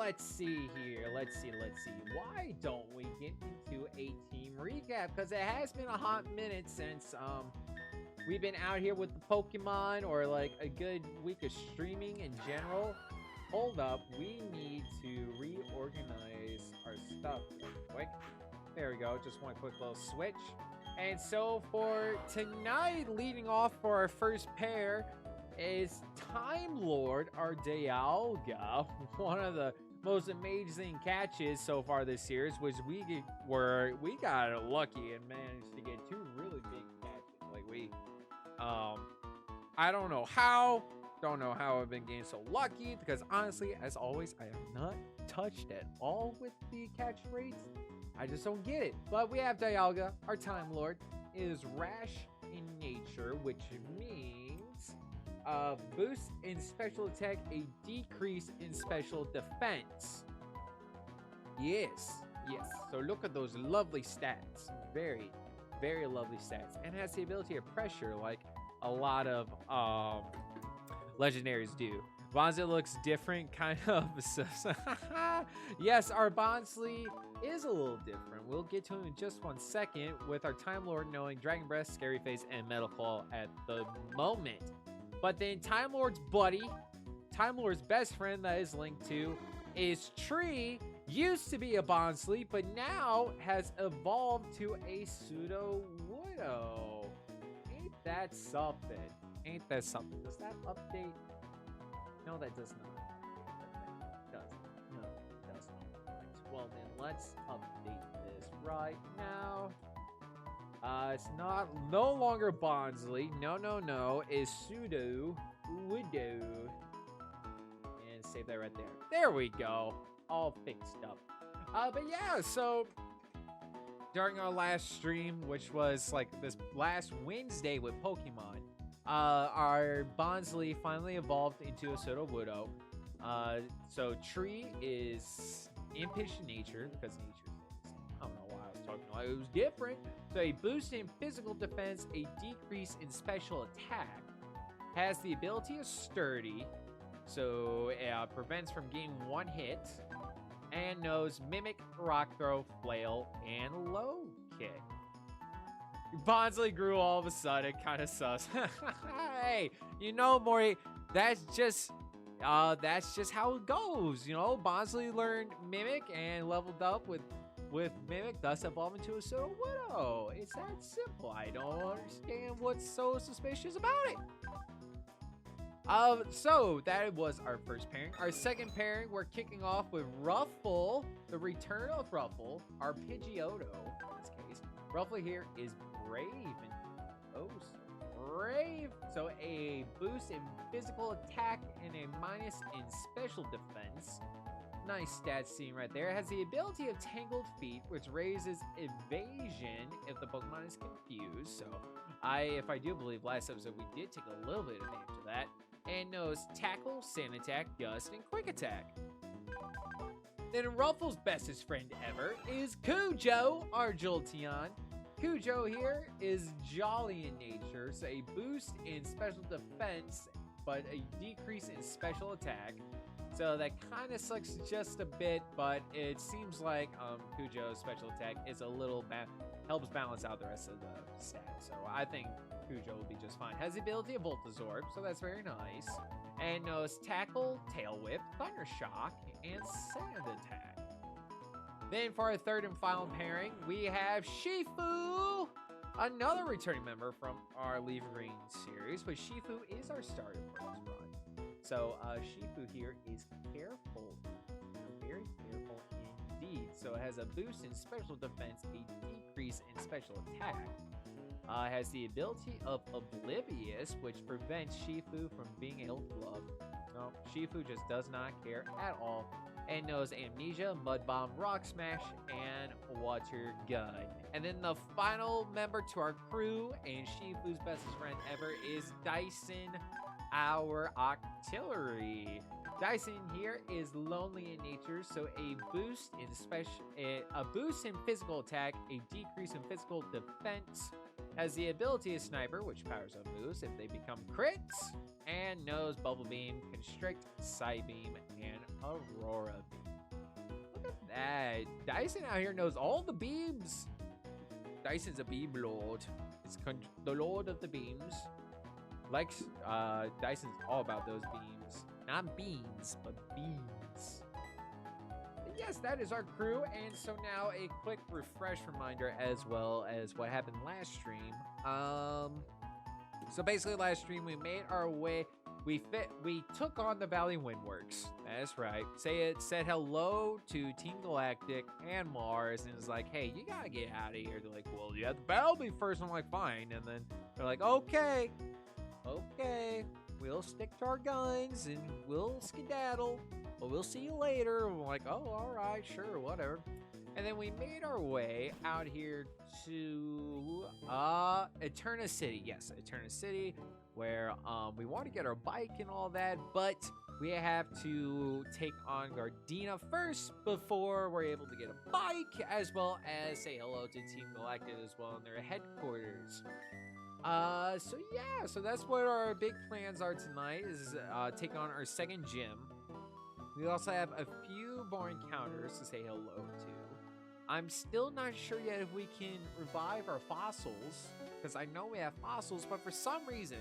let's see here. Let's see. Why don't we get into a team recap? Because it has been a hot minute since we've been out here with the Pokemon, or like a good week of streaming in general. Hold up, we need to reorganize our stuff real quick. There we go, just one quick little switch. And so for tonight, leading off for our first pair is Time Lord, our Dialga, one of the most amazing catches so far this series, which we got lucky and managed to get two really big catches. Like I don't know how I've been getting so lucky, because honestly, as always, I have not touched at all with the catch rates. I just don't get it. But we have Dialga, our Time Lord, is rash in nature, which means boost in special attack, a decrease in special defense. Yes. So look at those lovely stats. Very, very lovely stats. And has the ability of pressure, like a lot of legendaries do. Bonsley looks different, kind of. Yes, our Bonsley is a little different. We'll get to him in just 1 second, with our Time Lord knowing Dragon Breath, Scary Face, and Metal Claw at the moment. But then Time Lord's buddy, Time Lord's best friend that is linked to, is Tree. Used to be a Bonsley, but now has evolved to a Pseudo Widow. Ain't that something? Does that update? No, that does not. No, it does not. Right. Well, then let's update this right now. It's no longer Bonsley. No. It's Pseudo Widow. And save that right there. There we go. All fixed up. But yeah, so during our last stream, which was like this last Wednesday with Pokemon, our Bonsley finally evolved into a Pseudo Widow. So Tree is impish in nature, because nature is, I don't know why I was talking like it was different. So a boost in physical defense, a decrease in special attack. Has the ability of Sturdy, so it prevents from getting one hit. And knows Mimic, Rock Throw, Flail, and Low Kick. Bonsley grew all of a sudden, kind of sus. Hey, you know, Maury, that's just how it goes. You know, Bonsley learned Mimic and leveled up with Mimic, thus evolving to a Pseudo Widow. It's that simple. I don't understand what's so suspicious about it. So that was our first pairing. Our second pairing, we're kicking off with Ruffle, the return of Ruffle, our Pidgeotto in this case. Ruffle here is brave, and oh, so brave. So a boost in physical attack and a minus in special defense. Nice stats seen right there. It has the ability of Tangled Feet, which raises evasion if the Pokemon is confused. So if I do believe last episode we did take a little bit of advantage of that. And knows Tackle, Sand Attack, Gust, and Quick Attack. Then Ruffle's bestest friend ever is Cujo, our Jolteon. Cujo here is jolly in nature, so a boost in special defense, but a decrease in special attack. So that kind of sucks just a bit, but it seems like Cujo's special attack is a little helps balance out the rest of the stats. So I think Cujo will be just fine. Has the ability of Volt Absorb, so that's very nice. And knows Tackle, Tail Whip, Thunder Shock, and Sand Attack. Then for our third and final pairing, we have Shifu, another returning member from our Leaf Green series, but Shifu is our starter for this run. So Shifu here is careful, very careful indeed. So it has a boost in special defense, a decrease in special attack. Has the ability of Oblivious, which prevents Shifu from being able to glove. No, Shifu just does not care at all. And knows Amnesia, Mud Bomb, Rock Smash, and Water Gun. And then the final member to our crew, and Shifu's bestest friend ever, is Dyson, our Octillery. Dyson here is lonely in nature, so a boost in physical attack, a decrease in physical defense. Has the ability of Sniper, which powers up moves if they become crits, and knows Bubble Beam, Constrict, Psybeam, and Aurora Beam. Look at that. Dyson out here knows all the beams. Dyson's a beam lord. He's the lord of the beams. Likes, Dyson's all about those beams. Not beans, but beams. And yes, that is our crew. And so now a quick refresh reminder as well as what happened last stream. So basically last stream we made our way. We took on the Valley Windworks. That's right. Said hello to Team Galactic and Mars, and it's like, hey, you gotta get out of here. They're like, well, you have to battle me first. I'm like, fine. And then they're like, okay, we'll stick to our guns and we'll skedaddle. But we'll see you later. I'm like, oh, all right, sure, whatever. And then we made our way out here to Eterna City. Yes, Eterna City, where we want to get our bike and all that, but we have to take on Gardenia first before we're able to get a bike, as well as say hello to Team Galactic as well in their headquarters. So yeah, so that's what our big plans are tonight, is take on our second gym. We also have a few more encounters to say hello to. I'm still not sure yet if we can revive our fossils, because I know we have fossils, but for some reason,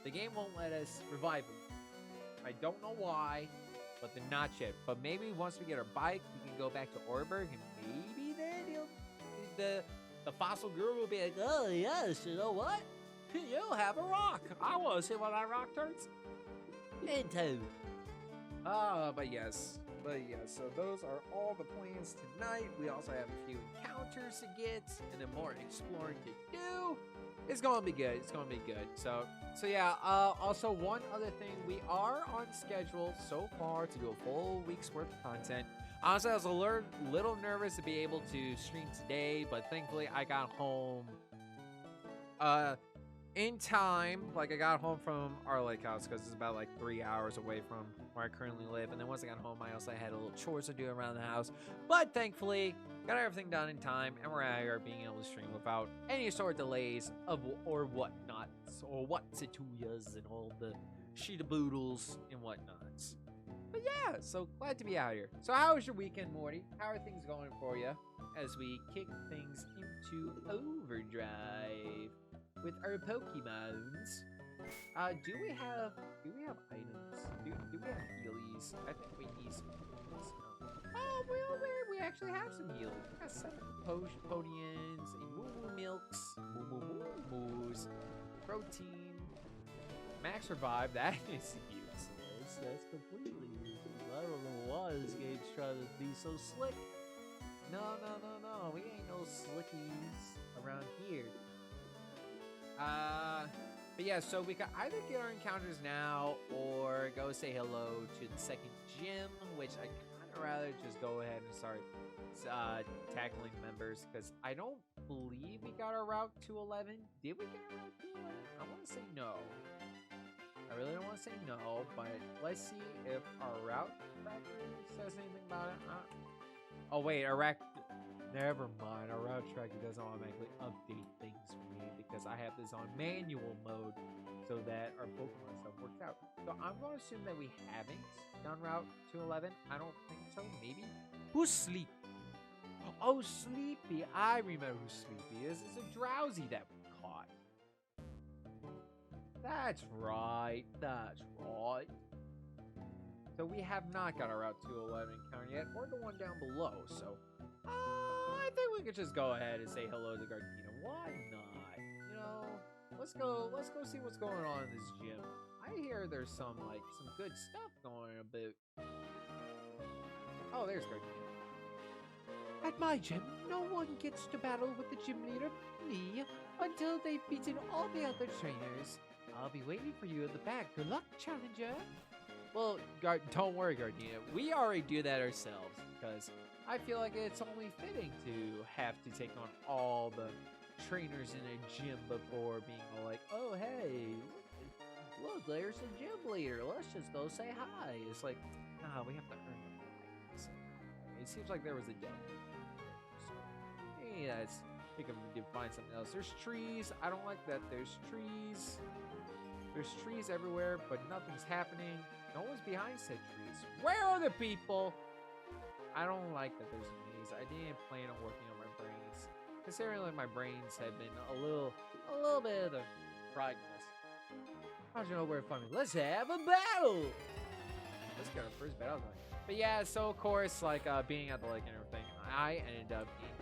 the game won't let us revive them. I don't know why, but they're not yet. But maybe once we get our bike, we can go back to Orberg, and maybe then the fossil guru will be like, oh yes, you know what? You have a rock. I want to see what that rock turns into. But yes, so those are all the plans tonight. We also have a few encounters to get and then more exploring to do. It's gonna be good. So yeah, also one other thing, we are on schedule so far to do a full week's worth of content. Honestly, I was a little nervous to be able to stream today, but thankfully I got home in time. Like, I got home from our lake house because it's about like 3 hours away from where I currently live. And then once I got home, I also had a little chores to do around the house. But thankfully, got everything done in time, and we're out here being able to stream without any sort of delays or whatnot, or what-to-tuyas and all the sheetaboodles and whatnots. But yeah, so glad to be out here. So how was your weekend, Morty? How are things going for you as we kick things into overdrive with our Pokemons? Do we have items? Do we have healies? I think we need some healies. Oh, we actually have some heals. We got 7 potions, a moo milks, moos, protein, max revive. That is useless. That's completely useless. I don't know why this game's trying to be so slick. No. We ain't no slickies around here. But yeah, so we can either get our encounters now or go say hello to the second gym, which I kind of rather just go ahead and start tackling members, because I don't believe we got our route to 11. Did we get our route to 11? I want to say no. I really don't want to say no, but let's see if our route tracker says anything about it. Oh wait, never mind. Our route tracker doesn't automatically update things for me because I have this on manual mode so that our Pokemon stuff works out. So I'm going to assume that we haven't done route to 11. I don't think so. Maybe. Who's Sleepy? Oh, Sleepy. I remember who Sleepy is. It's a Drowsy that we caught. That's right. So we have not got our route to 11 encounter yet, or the one down below. So I think we could just go ahead and say hello to Gardenia. Why not? You know, let's go see what's going on in this gym. I hear there's some good stuff going on a bit. Oh, there's Gardenia. At my gym, no one gets to battle with the gym leader, me, until they've beaten all the other trainers. I'll be waiting for you at the back. Good luck, challenger. Well, don't worry, Gardenia. We already do that ourselves, because I feel like it's only fitting to have to take on all the trainers in a gym before being all like, oh, hey, look, there's the gym leader. Let's just go say hi. It's like, nah, we have to earn the right to say hi. It seems like there was a deal. So, hey, I think I'm going to find something else. There's trees. I don't like that. There's trees. There's trees everywhere, but nothing's happening. No one's behind said trees. Where are the people? I don't like that there's a maze. I didn't plan on working on my brains. Considering like my brains have been a little bit of the brightness. How'd you know where to find me? Let's have a battle! Let's get our first battle going. But yeah, so of course, like being at the lake and everything, I ended up getting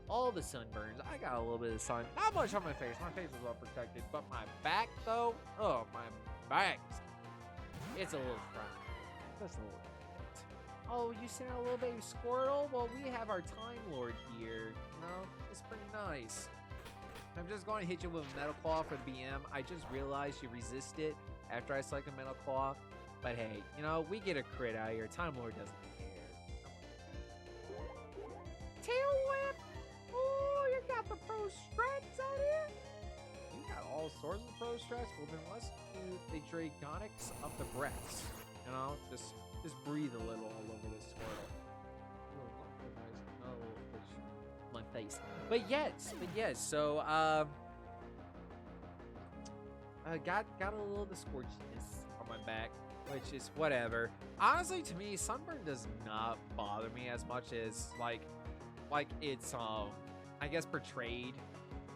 all the sunburns. I got a little bit of sun. Not much on my face. My face was well protected. But my back though, oh my back. It's a little fried. Just a little bit. Oh, you sent out a little baby Squirtle? Well, we have our Time Lord here. You know, it's pretty nice. I'm just going to hit you with a Metal Claw for the BM. I just realized you resisted after I selected Metal Claw. But hey, you know, we get a crit out here. Time Lord doesn't care. Tail Whip! Oh, you got the pro strats out here? You got all sorts of pro strats. Well, then let's do the Dragonics of the breaths. You know, just breathe a little all over this Squirtle. My face. But yes. So I got a little of the scorchiness on my back, which is whatever. Honestly, to me, sunburn does not bother me as much as like it's I guess portrayed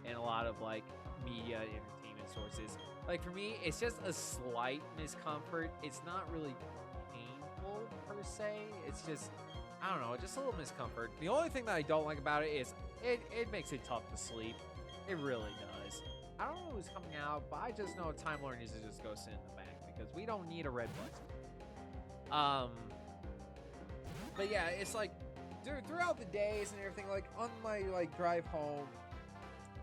in a lot of like media entertainment sources. Like for me, it's just a slight discomfort. It's not really painful per se. It's just, I don't know, just a little discomfort. The only thing that I don't like about it is it makes it tough to sleep. It really does. I don't know who's coming out, but I just know Time Lord needs to just go sit in the back because we don't need a red button. But yeah, it's like throughout the days and everything, like on my like drive home,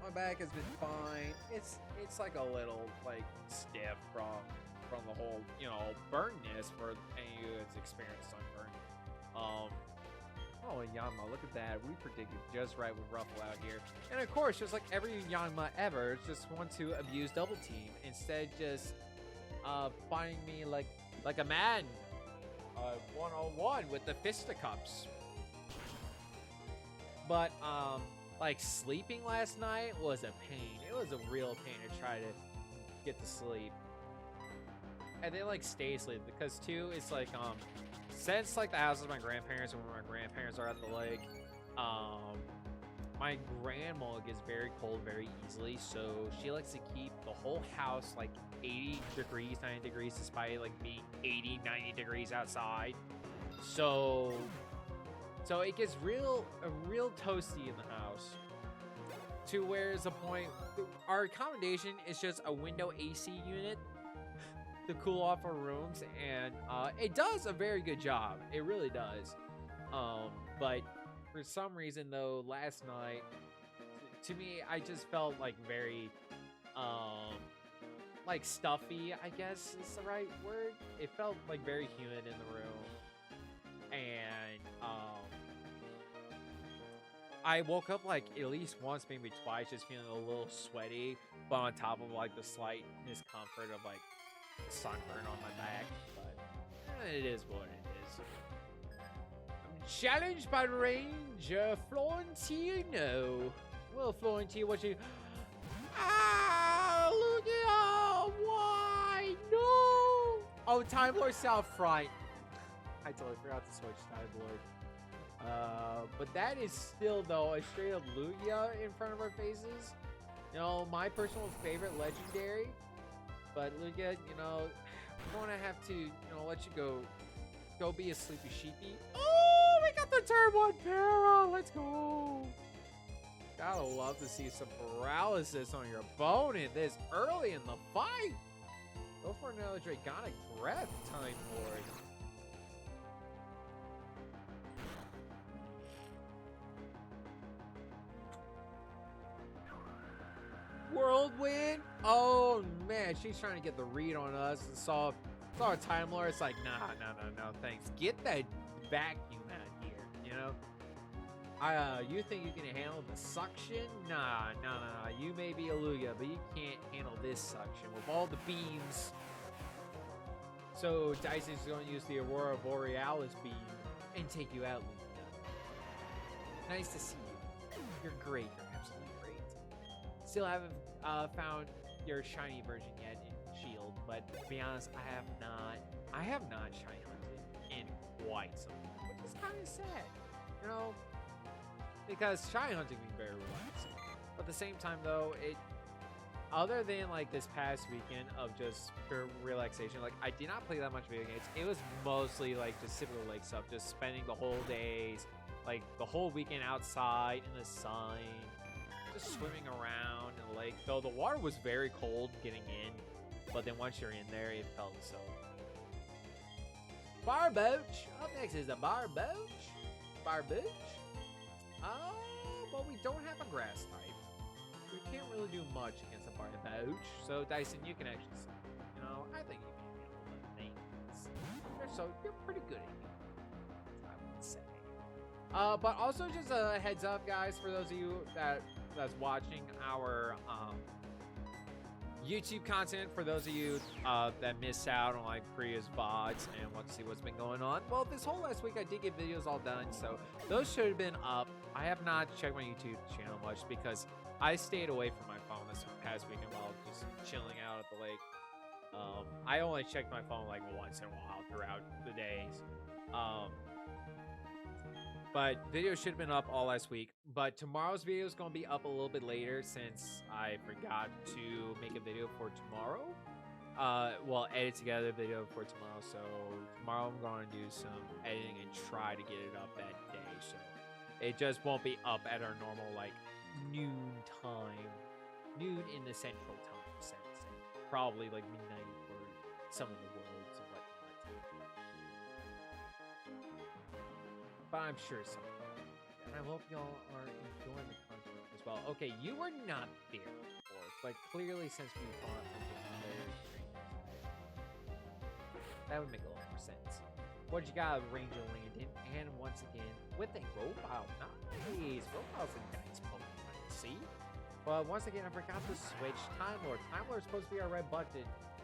my back has been fine. It's like a little like stiff from the whole, you know, burnness for anyone who's experienced sunburn. Oh, Yanma, look at that. We predicted just right with Ruffle out here. And of course, just like every Yanma ever, just want to abuse double team. Instead, just finding me like a man. 101 with the fisticuffs. But, like sleeping last night was a pain. It was a real pain to try to get to sleep. And then like stay asleep because too, it's like, since like the house of my grandparents and when my grandparents are at the lake, my grandma gets very cold very easily, so she likes to keep the whole house like 80 degrees, 90 degrees, despite like being 80, 90 degrees outside. So it gets real toasty in the house to where is a point. Our accommodation is just a window AC unit to cool off our rooms, and it does a very good job. It really does. But for some reason though, last night to me I just felt like very like stuffy, I guess is the right word. It felt like very humid in the room, and I woke up like at least once, maybe twice, just feeling a little sweaty, but on top of like the slight discomfort of like sunburn on my back. But it is what it is. I'm challenged by Ranger Florentino. Well, Florentino, what you... Ah, Lugia! Why? No! Oh, Time Lord South Fright. I totally forgot to switch Time Lord. But that is still, though, a straight up Lugia in front of our faces. You know, my personal favorite legendary. But Lugia, you know, I'm gonna have to, you know, let you go be a sleepy sheepy. Oh, we got the turn 1 para. Let's go. Gotta love to see some paralysis on your opponent this early in the fight. Go for another Dragonic Breath, Time Lord. Whirlwind? Oh man, she's trying to get the read on us and saw a Time Lord. It's like, no, thanks. Get that vacuum out here, you know? You think you can handle the suction? Nah. You may be a Lugia, but you can't handle this suction with all the beams. So Dyson's going to use the Aurora Borealis beam and take you out, Lugia. Nice to see you. You're great. You're absolutely great. Still haven't found your shiny version yet in Shield, but to be honest, I have not shiny hunted in quite some time, which is kind of sad. you know, because shy hunting can be very relaxing. But at the same time, though, other than like this past weekend of just pure relaxation, like I did not play that much video games. It was mostly like just typical lake stuff, just spending the whole days, like the whole weekend outside in the sun, just swimming around in the lake. Though the water was very cold getting in, but then once you're in there, it felt so. Barbooch. Up next is the Barbooch. Barbooch. Well, we don't have a grass type. We can't really do much against a Barbooch. So, Dyson, you can actually say, you know, I think you can handle the things. So, you're pretty good at it, I would say. But also just a heads up, guys, for those of you that's watching our YouTube content, for those of you that miss out on like previous VODs and want to see what's been going on. Well, this whole last week I did get videos all done, so those should have been up. I have not checked my YouTube channel much because I stayed away from my phone this past weekend while just chilling out at the lake. I only checked my phone like once in a while throughout the days. But video should have been up all last week. But tomorrow's video is going to be up a little bit later since I forgot to make a video for tomorrow. Well, edit together a video for tomorrow. So tomorrow I'm going to do some editing and try to get it up that day. So it just won't be up at our normal like noon time. Noon in the central time sense. And probably like midnight for some of the worlds and whatnot. But I'm sure some. And I hope y'all are enjoying the content as well. Okay, you were not there before, but clearly since we fought very that would make a lot more sense. What you got, Ranger Landon? And once again, with a Robile. Nice! Robile's a nice Pokemon, see? But once again, I forgot to switch Time Lord. Time Lord's supposed to be our red button.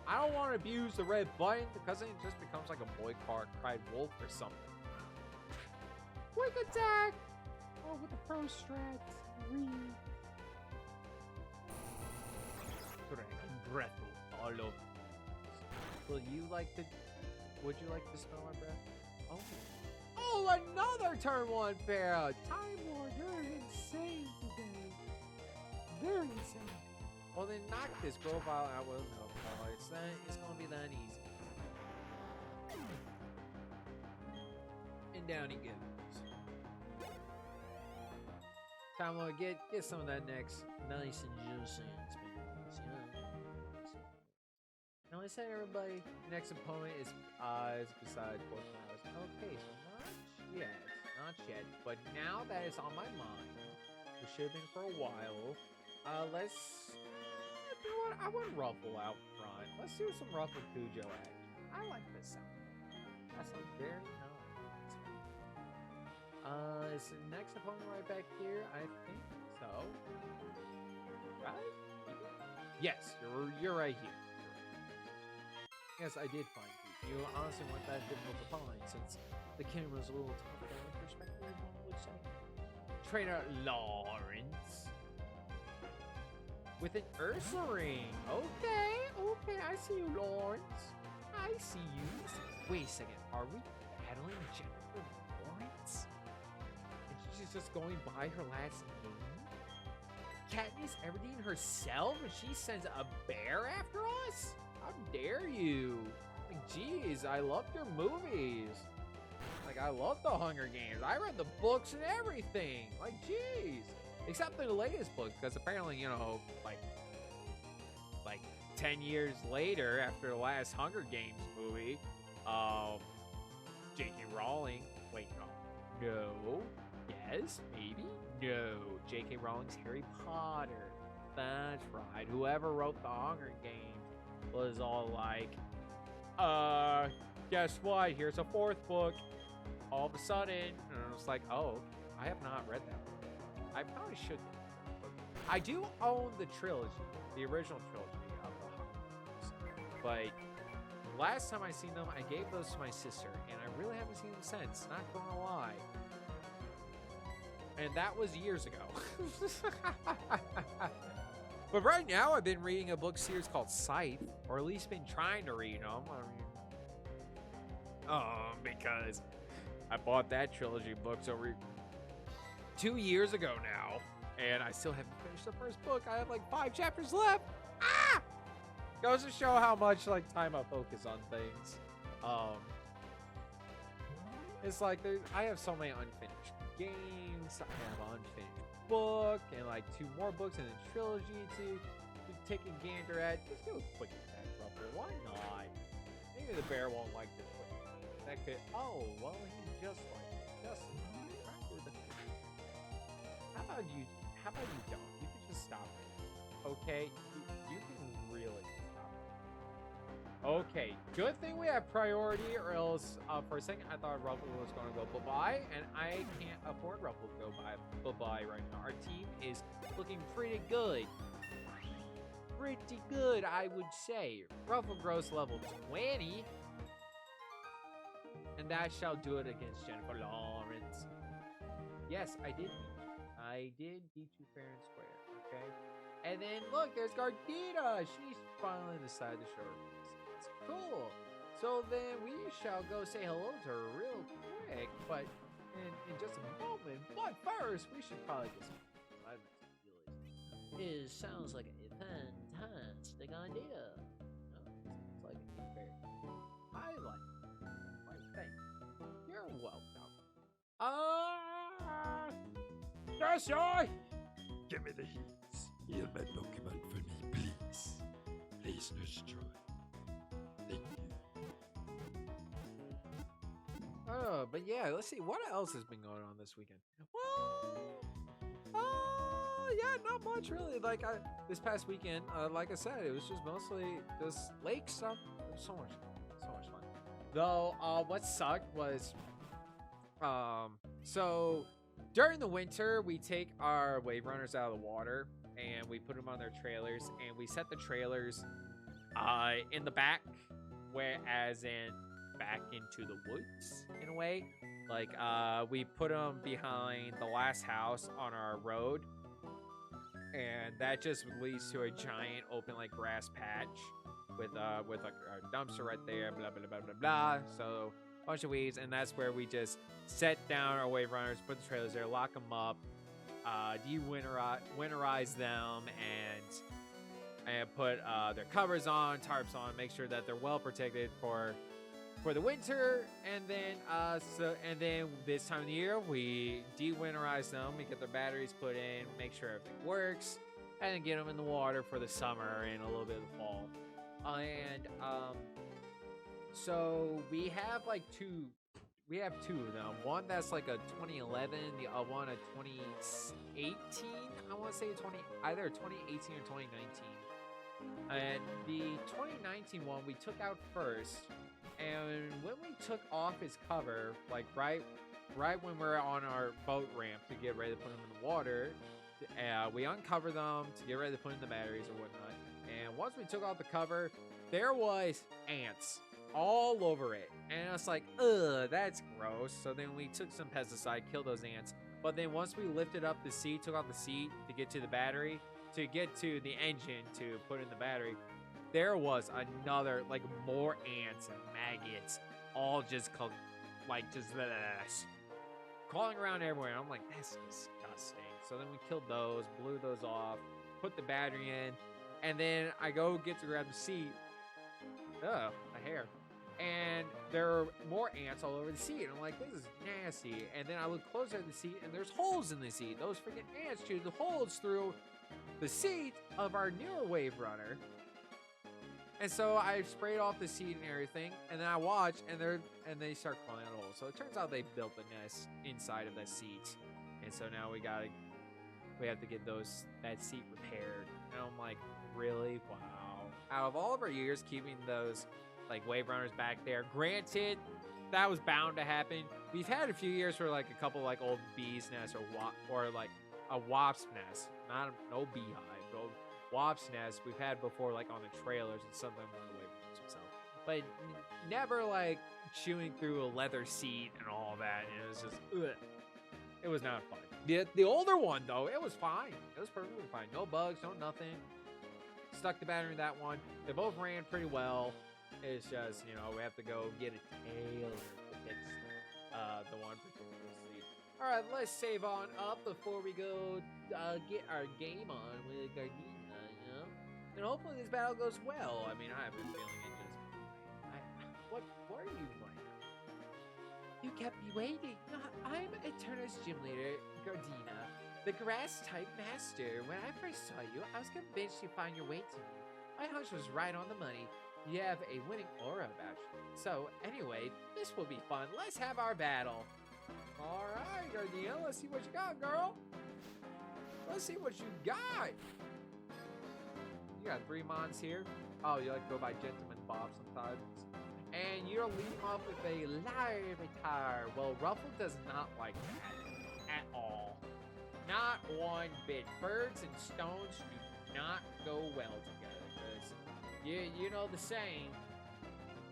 I don't want to abuse the red button because it just becomes like a boy cried wolf or something. Quick attack! Oh, with the pro strats. Breath all over. Would you like to smell my breath? Oh. Oh, another turn 1 pair! Time Lord, you're insane today. Very insane. Well, then knock this profile out. Well, no, it's gonna be that easy. And down he goes. Time Lord, get some of that next nice and juicy experience, you know. Now I said everybody, next opponent is besides Flowers. Okay, so not yet, but now that it's on my mind, it should have been for a while. Let's, you know what? I want Ruffle out front. Let's do some Ruffle Cujo action. I like this sound. That sounds very nice. Is the next opponent right back here? I think so. Right? Yes, you're right here. Yes, I did find you. You honestly weren't that difficult to find since the camera's a little tough down perspective, one would say. Trainer Lawrence. With an Ursaring. Okay, I see you, Lawrence. I see you. Wait a second, are we battling Jennifer Lawrence? She's just going by her last name? Katniss Everdeen herself, and she sends a bear after us? How dare you? Like, geez, I loved your movies. Like, I love the Hunger Games. I read the books and everything. Like, geez. Except the latest book, because apparently, you know, like 10 years later, after the last Hunger Games movie, J.K. Rowling, wait, no. Yes, maybe? No. J.K. Rowling's Harry Potter. That's right. Whoever wrote the Hunger Games was all like, guess what? Here's a 4th book. All of a sudden, and I was like, oh, I have not read that book. I probably should. I do own the trilogy, the original trilogy of the Hunger Games. But last time I seen them, I gave those to my sister, and I really haven't seen them since. Not gonna lie. And that was years ago. But right now, I've been reading a book series called Scythe, or at least been trying to read them. I mean, because I bought that trilogy books over 2 years ago now, and I still haven't finished the first book. I have like 5 chapters left. Ah! Goes to show how much like time I focus on things. It's like I have so many unfinished games. I have an unfinished book and like 2 more books in the trilogy to take a gander at. Just do a quick attack, Ruffle. Why not? Maybe the bear won't like this. That could. Oh well, he just like Justin. How about you? How about you don't? You can just stop it. Okay, you can really stop it. Okay, good thing we have priority, or else for a second I thought Ruffle was going to go bye-bye, and I can't afford Ruffle to go bye-bye right now. Our team is looking pretty good. Pretty good, I would say. Ruffle grows level 20. And that shall do it against Jennifer Lawrence. Yes, I did beat you fair and square, okay? And then, look, there's Gardenia. She's finally decided to show her face. It's cool. So then we shall go say hello to her real quick, but in just a moment. But first, we should probably get some It sounds like a fantastic idea. It's like a fair. I like it. Why, thank you. You're welcome. Yes, I. Give me the heals. Heal my Pokemon for me, please. Please, destroy. Thank you. But yeah, let's see what else has been going on this weekend. Well, yeah, not much really. Like this past weekend, like I said, it was just mostly just lake stuff. It was so much fun. Though, what sucked was, so during the winter, we take our wave runners out of the water and we put them on their trailers, and we set the trailers in the back, whereas in back into the woods in a way. Like we put them behind the last house on our road, and that just leads to a giant open like grass patch with like our dumpster right there, blah blah blah blah blah. So a bunch of weeds, and that's where we just set down our wave runners, put the trailers there, lock them up, winterize them, and put their covers on, tarps on, make sure that they're well protected for the winter. And then this time of the year we de-winterize them, we get their batteries put in, make sure everything works, and then get them in the water for the summer and a little bit of the fall. So we have two of them. One that's like a 2011, the one a 2018. I want to say either 2018 or 2019. And the 2019 one we took out first, and when we took off his cover, like right when we're on our boat ramp to get ready to put them in the water, we uncover them to get ready to put in the batteries or whatnot. And once we took off the cover, there was ants all over it, and it's like, ugh, that's gross. So then we took some pesticide, killed those ants. But then once we lifted up the seat, took off the seat to get to the battery, to get to the engine to put in the battery, there was another, like, more ants and maggots, all just crawling around everywhere. I'm like, that's disgusting. So then we killed those, blew those off, put the battery in, and then I go get to grab the seat. Ugh, a hair. And there are more ants all over the seat. And I'm like, this is nasty. And then I look closer at the seat, and there's holes in the seat. Those freaking ants chewed the holes through the seat of our newer wave runner. And so I sprayed off the seat and everything, and then I watch, and they start crawling out holes. So it turns out they built a nest inside of that seat, and so now we have to get that seat repaired. And I'm like, really? Wow. Out of all of our years keeping those like wave runners back there, granted, that was bound to happen. We've had a few years where like a couple like old bees nests or like a wasp's nest, no beehive, but wasp's nest we've had before, like on the trailers and something on the wave runners themselves, but never like chewing through a leather seat and all that. And it was just, ugh. It was not fun. The older one though, it was fine. It was perfectly fine. No bugs, no nothing. Stuck the battery in that one. They both ran pretty well. It's just, we have to go get a tailor to fix the one particular seat. All right, let's save on up before we go get our game on with Gardenia, you know? And hopefully this battle goes well. I mean, I have a feeling it just... What are you doing? You kept me waiting. I'm Eterna's gym leader, Gardenia, the grass-type master. When I first saw you, I was convinced you'd find your way to me. My hunch was right on the money. You have a winning aura about you. So, anyway, this will be fun. Let's have our battle. All right, Gardenia, let's see what you got, girl. Let's see what you got. You got 3 mons here. Oh, you like to go by Gentleman Bob sometimes. And you're leading off with a Larvitar. Well, Ruffle does not like that at all. Not one bit. Birds and stones do not go well together. Because you know the saying,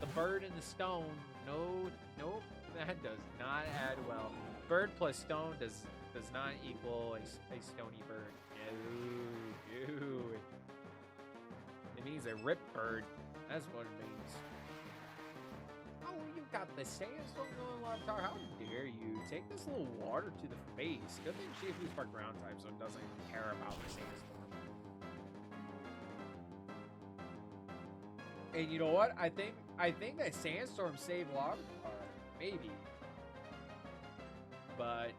the bird and the stone, nope, that does not add well. Bird plus stone does not equal a stony bird. No. It means a rip bird. That's what it means. Oh, you got the sandstorm going, Larvitar. How dare you take this little water to the face? Good thing Shifu's our ground type, so it doesn't care about the sandstorm. And you know what? I think that sandstorm saved Larvitar. Maybe. But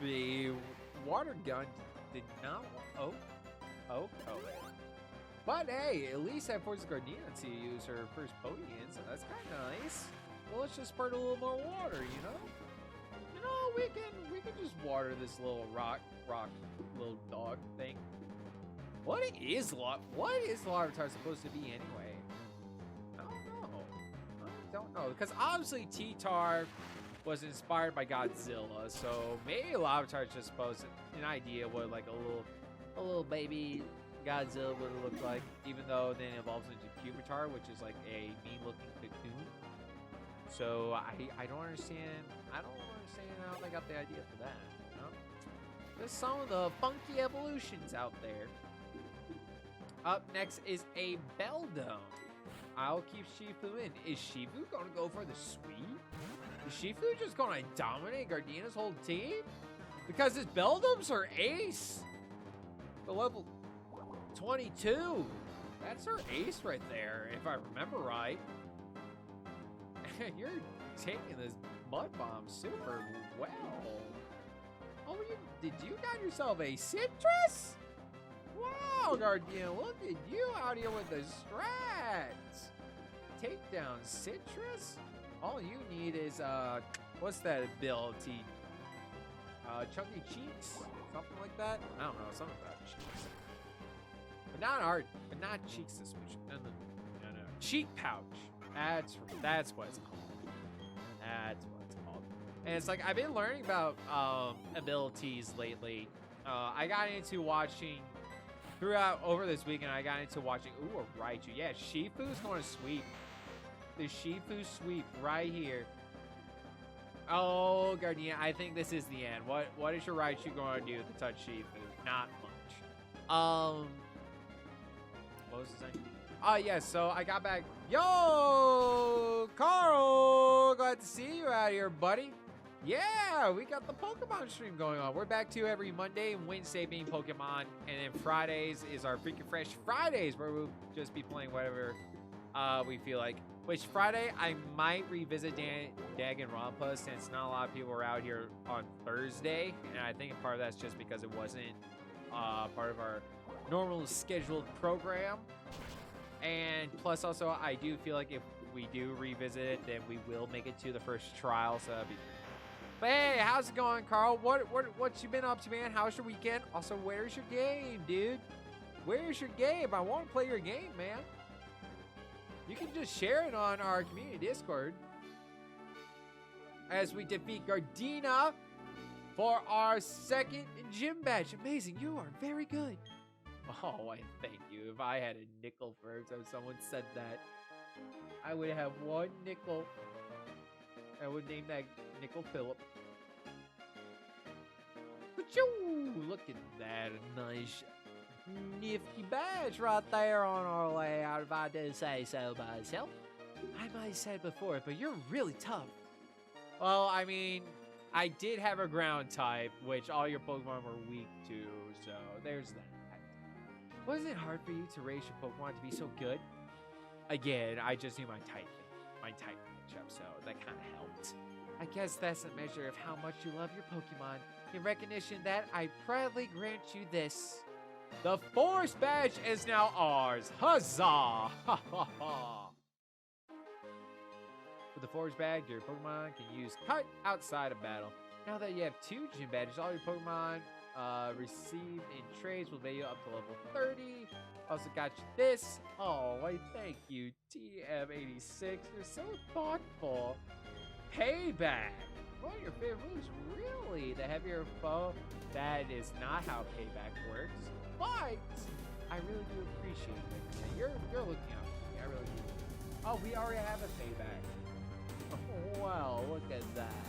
the water gun did not. Oh. But hey, at least I forced Gardenia to use her first Podian, so that's kind of nice. Well, let's just spurt a little more water, you know. You know, we can just water this little rock little dog thing. What is Larvitar supposed to be anyway? I don't know, because obviously T-Tar was inspired by Godzilla, so maybe Larvitar is just supposed to, an idea what like a little baby Godzilla would look like, even though then it evolves into Pupitar, which is like a mean-looking cocoon. So I don't understand. I don't how they got the idea for that. You know? There's some of the funky evolutions out there. Up next is a Beldum. I'll keep Shifu in. Is Shifu gonna go for the sweep? Is Shifu just gonna dominate Gardenia's whole team? Because his Beldums are ace. The level 22. That's her ace right there, if I remember right. You're taking this mud bomb super well. Oh, did you got yourself a citrus? Wow, Gardenia, look at you out here with the strats. Take down citrus. All you need is what's that ability? Chunky cheeks, something like that. I don't know, something about cheeks. But not cheeks this much. No. Cheek pouch. That's what it's called. That's what it's called. And it's like I've been learning about abilities lately. I got into watching over this weekend. I got into watching. Ooh, a Raichu. Yeah, Shifu's going to sweep. The Shifu sweep right here. Oh, Gardenia, I think this is the end. What is your Raichu going to do to touch Shifu? Not much. What was his name? Oh, yeah, so I got back. Yo, Carl, glad to see you out here, buddy. Yeah, we got the Pokemon stream going on. We're back to every Monday and Wednesday being Pokemon, and then Fridays is our Freaking Fresh Fridays, where we'll just be playing whatever we feel like. Which Friday, I might revisit Danganronpa, since not a lot of people were out here on Thursday, and I think part of that's just because it wasn't part of our normal scheduled program. And plus also, I do feel like if we do revisit it, then we will make it to the first trial, so that'd be... But hey, how's it going, Carl? What you been up to, man? How's your weekend? Also, where's your game, dude? Where's your game? I want to play your game, man. You can just share it on our community Discord. As we defeat Gardenia for our second gym badge. Amazing, you are very good. Oh, I thank you. If I had a nickel for every time someone said that, I would have 1 nickel. I would name that Nickel Phillip. Look at that, nice nifty badge right there on our way out, if I do say so myself. I might have said before, but you're really tough. Well, I mean, I did have a ground type, which all your Pokemon were weak to, so there's that. Wasn't it hard for you to raise your Pokemon to be so good? Again, I just knew my type matchup, so that kind of helped. I guess that's a measure of how much you love your Pokemon. In recognition that, I proudly grant you this. The Force Badge is now ours. Huzzah! Ha ha ha! With the Force Badge, your Pokemon can use Cut outside of battle. Now that you have 2 gym badges, all your Pokemon received in trades will pay you up to level 30. Also got you this. Oh, I thank you, TM86. You're so thoughtful. Payback. One of your favorite moves, really? The heavier foe? That is not how payback works. But I really do appreciate it. Yeah, you're looking out for me. I really do. Oh, we already have a payback. Oh, wow, look at that.